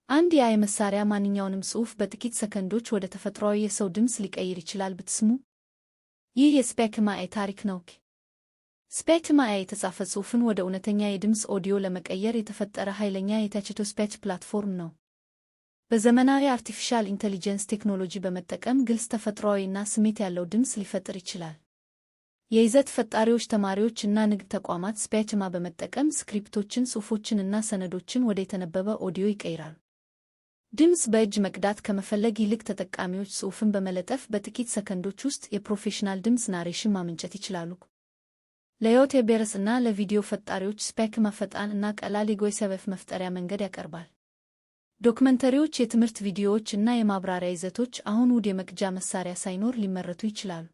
አንድ የአይ መሳሪያ ማንኛውንም ጽሑፍ በጥቂት ሰከንዶች ወደ ተፈጥሯዊ የሰው ድምፅ ሊቀይር ይችላል ብትስሙ? ይህ የስፔክማ ኤአይ ታሪክ ነው። ስፔክማ ኤአይ የተጻፈ ጽሑፍን ወደ እውነተኛ የድምፅ ኦዲዮ ለመቀየር የተፈጠረ ኃይለኛ የቴክስት ቱ ስፒች ፕላትፎርም ነው። በዘመናዊ አርቲፊሻል ኢንተሊጀንስ ቴክኖሎጂ በመጠቀም ግልጽ ተፈጥሯዊና ስሜት ያለው ድምፅ ሊፈጥር ይችላል። የይዘት ፈጣሪዎች፣ ተማሪዎች እና ንግድ ተቋማት ስፔክማ በመጠቀም ስክሪፕቶችን፣ ጽሑፎችን እና ሰነዶችን ወደ የተነበበ ኦዲዮ ይቀይራሉ። ድምፅ በእጅ መቅዳት ከመፈለግ ይልቅ ተጠቃሚዎች ጽሑፍን በመለጠፍ በጥቂት ሰከንዶች ውስጥ የፕሮፌሽናል ድምፅ ናሬሽን ማመንጨት ይችላሉ። ለዩቲዩበርስ እና ለቪዲዮ ፈጣሪዎች ስፔክማ ፈጣን እና ቀላል የቮይስ-ኦቨር መፍጠሪያ መንገድ ያቀርባል። ዶክመንተሪዎች፣ የትምህርት ቪዲዮዎች እና የማብራሪያ ይዘቶች አሁን ውድ የመቅጃ መሳሪያ ሳይኖር ሊመረቱ ይችላሉ።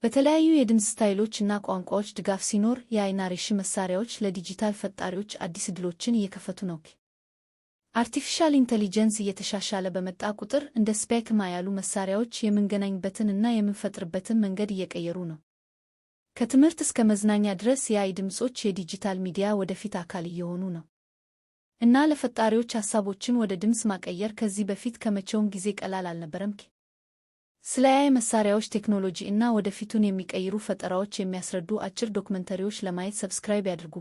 በተለያዩ የድምፅ ስታይሎች እና ቋንቋዎች ድጋፍ ሲኖር የኤአይ ናሬሽን መሳሪያዎች ለዲጂታል ፈጣሪዎች አዲስ ዕድሎችን እየከፈቱ ነው። አርቲፊሻል ኢንተሊጀንስ እየተሻሻለ በመጣ ቁጥር እንደ ስፔክማ ያሉ መሳሪያዎች የምንገናኝበትን እና የምንፈጥርበትን መንገድ እየቀየሩ ነው። ከትምህርት እስከ መዝናኛ ድረስ የኤአይ ድምጾች የዲጂታል ሚዲያ ወደፊት አካል እየሆኑ ነው። እና ለፈጣሪዎች ሐሳቦችን ወደ ድምፅ ማቀየር ከዚህ በፊት ከመቼውም ጊዜ ቀላል አልነበረም። ስለ ኤአይ መሳሪያዎች ቴክኖሎጂ እና ወደፊቱን የሚቀይሩ ፈጠራዎች የሚያስረዱ አጭር ዶክመንተሪዎች ለማየት ሰብስክራይብ ያድርጉ።